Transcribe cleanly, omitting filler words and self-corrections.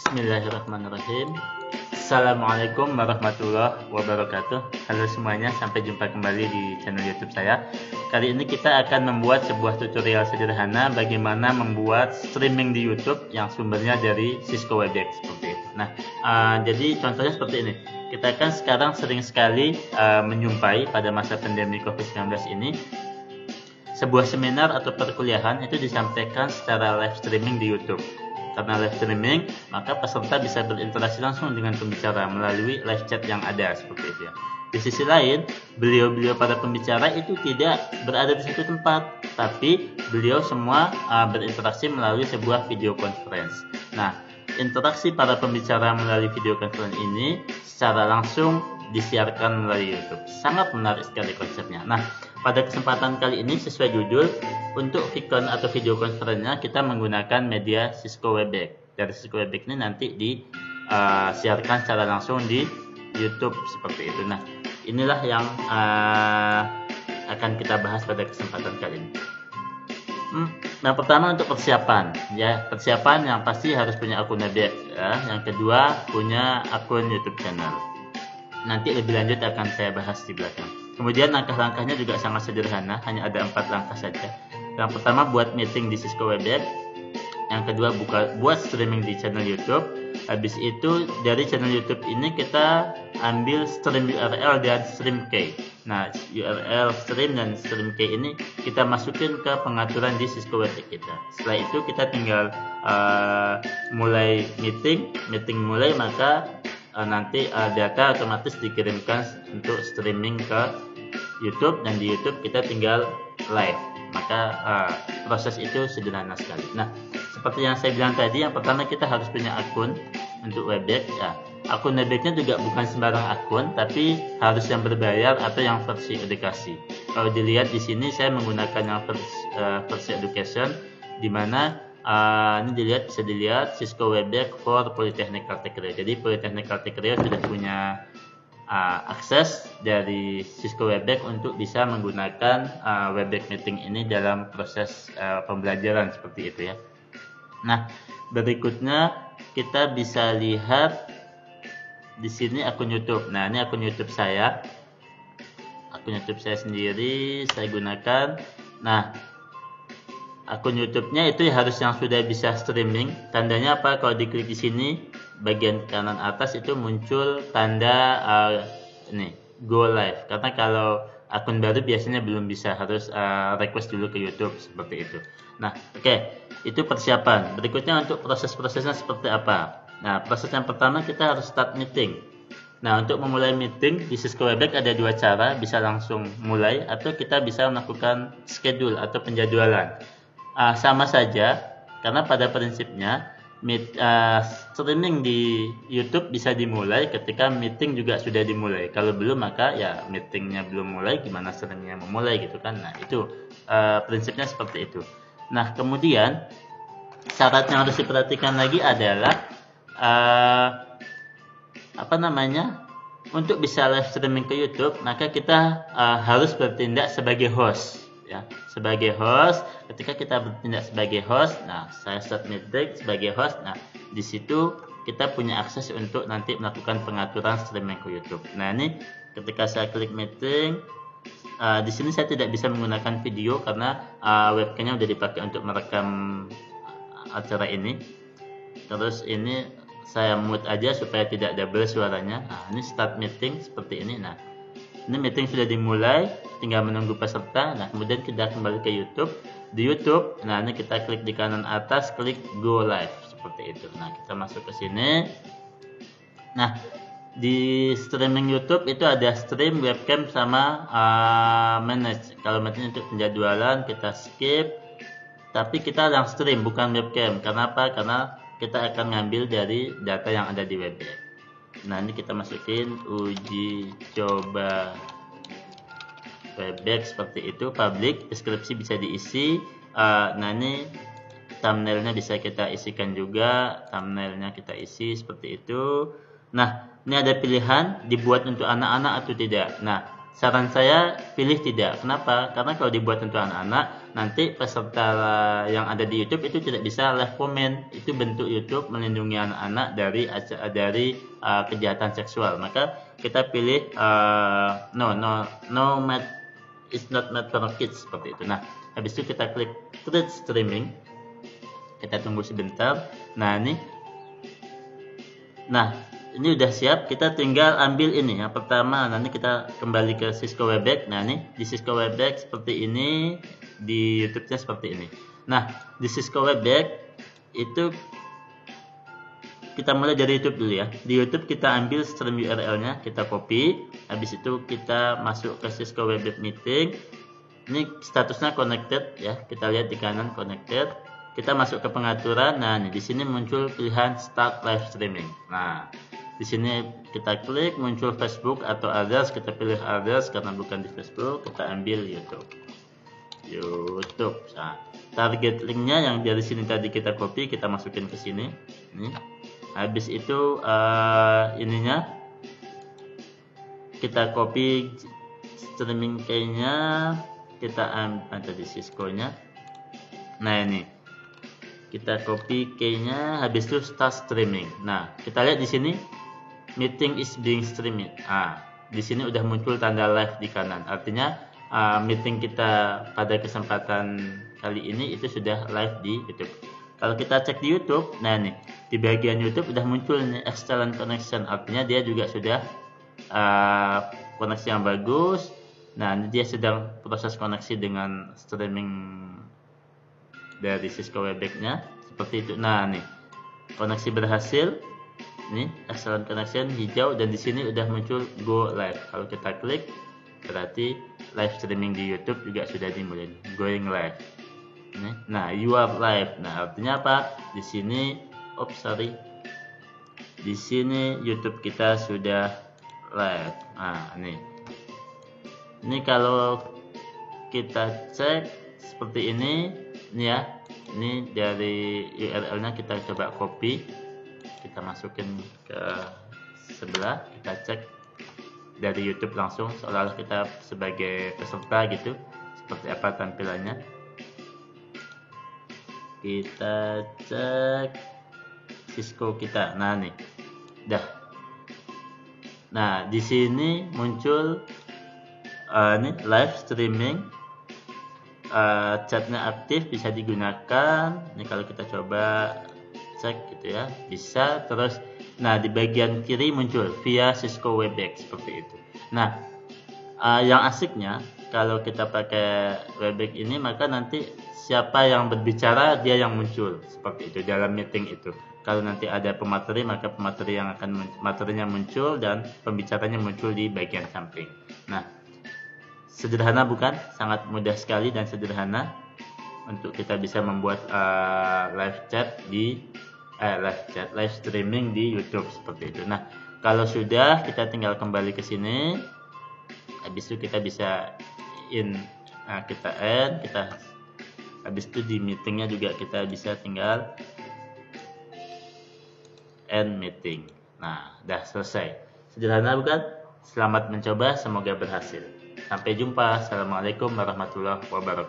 Bismillahirrahmanirrahim. Assalamualaikum warahmatullahi wabarakatuh. Halo semuanya, sampai jumpa kembali di channel YouTube saya. Kali ini kita akan membuat sebuah tutorial sederhana bagaimana membuat streaming di YouTube yang sumbernya dari Cisco Webex seperti itu. Nah, jadi contohnya seperti ini. Kita kan sekarang sering sekali menyumpai pada masa pandemi COVID-19 ini sebuah seminar atau perkuliahan itu disampaikan secara live streaming di YouTube. Karena live streaming, maka peserta bisa berinteraksi langsung dengan pembicara melalui live chat yang ada seperti itu ya. Di sisi lain, beliau-beliau para pembicara itu tidak berada di satu tempat, tapi beliau semua berinteraksi melalui sebuah video conference. Nah, interaksi para pembicara melalui video conference ini secara langsung disiarkan melalui YouTube. Sangat menarik sekali konsepnya. Nah, pada kesempatan kali ini sesuai judul, untuk Vicon atau video conference-nya kita menggunakan media Cisco Webex. Dari Cisco Webex ini nanti disiarkan secara langsung di YouTube seperti itu. Nah, inilah yang akan kita bahas pada kesempatan kali ini. Nah, pertama untuk persiapan, ya persiapan yang pasti harus punya akun Webex. Ya. Yang kedua punya akun YouTube channel. Nanti lebih lanjut akan saya bahas di belakang. Kemudian langkah-langkahnya juga sangat sederhana, hanya ada 4 langkah saja. Yang pertama buat meeting di Cisco Webex. Yang kedua buat streaming di channel YouTube. Habis itu dari channel YouTube ini kita ambil stream URL dan stream key. Nah, URL stream dan stream key ini kita masukin ke pengaturan di Cisco Webex kita. Setelah itu kita tinggal mulai meeting mulai, maka nanti data otomatis dikirimkan untuk streaming ke YouTube, dan di YouTube kita tinggal live. Maka proses itu sederhana sekali. Nah, seperti yang saya bilang tadi, yang pertama kita harus punya akun untuk Webex. Ya, akun Webex-nya juga bukan sembarang akun, tapi harus yang berbayar atau yang versi edukasi. Kalau dilihat di sini saya menggunakan yang versi education, di mana ini bisa dilihat Cisco Webex for Polytechnic Cartekerio. Jadi Polytechnic Cartekerio sudah punya akses dari Cisco Webex untuk bisa menggunakan Webex meeting ini dalam proses pembelajaran seperti itu ya. Nah, berikutnya kita bisa lihat di sini akun YouTube. Nah, ini akun YouTube saya. Akun YouTube saya sendiri saya gunakan. Nah, akun YouTube-nya itu harus yang sudah bisa streaming. Tandanya apa? Kalau diklik di sini bagian kanan atas itu muncul tanda ini go live. Karena kalau akun baru biasanya belum bisa, harus request dulu ke YouTube seperti itu. Nah, oke, itu persiapan. Berikutnya untuk proses-prosesnya seperti apa? Nah, proses yang pertama kita harus start meeting. Nah, untuk memulai meeting di Cisco Webex ada 2 cara, bisa langsung mulai atau kita bisa melakukan schedule atau penjadwalan. Sama saja, karena pada prinsipnya streaming di YouTube bisa dimulai ketika meeting juga sudah dimulai. Kalau belum, maka ya meetingnya belum mulai, gimana streamingnya memulai gitu kan. Nah, itu prinsipnya seperti itu. Nah, kemudian syarat yang harus diperhatikan lagi adalah untuk bisa live streaming ke YouTube, maka kita harus bertindak sebagai host. Ya, sebagai host, ketika kita bertindak sebagai host, nah saya start meeting sebagai host, nah di situ kita punya akses untuk nanti melakukan pengaturan streaming ke YouTube. Nah, ini ketika saya klik meeting, di sini saya tidak bisa menggunakan video karena webcamnya udah dipakai untuk merekam acara ini. Terus ini saya mute aja supaya tidak double suaranya. Nah, ini start meeting seperti ini. Nah, ini meeting sudah dimulai, tinggal menunggu peserta. Nah, kemudian kita kembali ke YouTube. Di YouTube, nah ini kita klik di kanan atas, klik Go Live seperti itu. Nah, kita masuk ke sini. Nah, di streaming YouTube itu ada stream, webcam, sama manage. Kalau manage untuk penjadwalan kita skip. Tapi kita yang stream bukan webcam. Kenapa? Karena kita akan ngambil dari data yang ada di Webex. Nah, ini kita masukin uji coba Webex seperti itu, public, deskripsi bisa diisi. Nah, ini thumbnailnya bisa kita isikan juga, thumbnailnya kita isi seperti itu. Nah, ini ada pilihan dibuat untuk anak-anak atau tidak. Nah, saran saya pilih tidak. Kenapa? Karena kalau dibuat untuk anak-anak, nanti peserta yang ada di YouTube itu tidak bisa live comment. Itu bentuk YouTube melindungi anak-anak dari kejahatan seksual. Maka kita pilih it's not made for kids, seperti itu. Nah, habis itu kita klik create streaming. Kita tunggu sebentar. Nah, ini udah siap, kita tinggal ambil ini. Yang pertama, nanti kita kembali ke Cisco Webex. Nah, ini di Cisco Webex seperti ini, di YouTube-nya seperti ini. Nah, di Cisco Webex itu kita mulai dari YouTube dulu ya. Di YouTube kita ambil stream URL-nya, kita copy. Habis itu kita masuk ke Cisco Webex Meeting. Ini statusnya connected ya. Kita lihat di kanan connected. Kita masuk ke pengaturan. Nah, di sini muncul pilihan Start Live Streaming. Nah, di sini kita klik, muncul Facebook atau others, kita pilih others karena bukan di Facebook, kita ambil YouTube. Nah, target linknya yang dari sini tadi kita copy, kita masukin ke sini. Ini. Habis itu ininya kita copy streaming key-nya, kita ambil tadi Cisco-nya. Nah, ini kita copy key-nya, habis itu start streaming. Nah, kita lihat di sini meeting is being streamed. Di sini udah muncul tanda live di kanan. Artinya meeting kita pada kesempatan kali ini itu sudah live di YouTube. Kalau kita cek di YouTube, nah nih di bagian YouTube udah muncul nih excellent connection. Artinya dia juga sudah koneksi yang bagus. Nah, ini dia sedang proses koneksi dengan streaming dari Cisco Webex-nya seperti itu. Nah, nih koneksi berhasil. Ini excellent connection hijau, dan di sini udah muncul go live. Kalau kita klik berarti live streaming di YouTube juga sudah dimulai, going live. Nah, you are live. Nah, artinya apa? Di sini di sini YouTube kita sudah live. Nah, ini kalau kita cek seperti ini ya. Ini dari URL-nya kita coba copy. Kita masukin ke sebelah, kita cek dari YouTube langsung seolah-olah kita sebagai peserta gitu, seperti apa tampilannya. Kita cek Cisco kita. Nah, nih dah. Nah, di sini muncul ini live streaming, chatnya aktif, bisa digunakan. Ini kalau kita coba cek gitu ya, bisa. Terus nah di bagian kiri muncul via Cisco Webex seperti itu. Nah, yang asiknya kalau kita pakai Webex ini, maka nanti siapa yang berbicara dia yang muncul seperti itu dalam meeting itu. Kalau nanti ada pemateri, maka pemateri yang akan materinya muncul dan pembicaranya muncul di bagian samping. Nah, sederhana bukan? Sangat mudah sekali dan sederhana untuk kita bisa membuat live streaming di YouTube seperti itu. Nah, kalau sudah, kita tinggal kembali ke sini. Habis itu kita bisa habis itu di meetingnya juga kita bisa tinggal end meeting. Nah, dah selesai. Sederhana bukan? Selamat mencoba, semoga berhasil. Sampai jumpa. Assalamualaikum warahmatullahi wabarakatuh.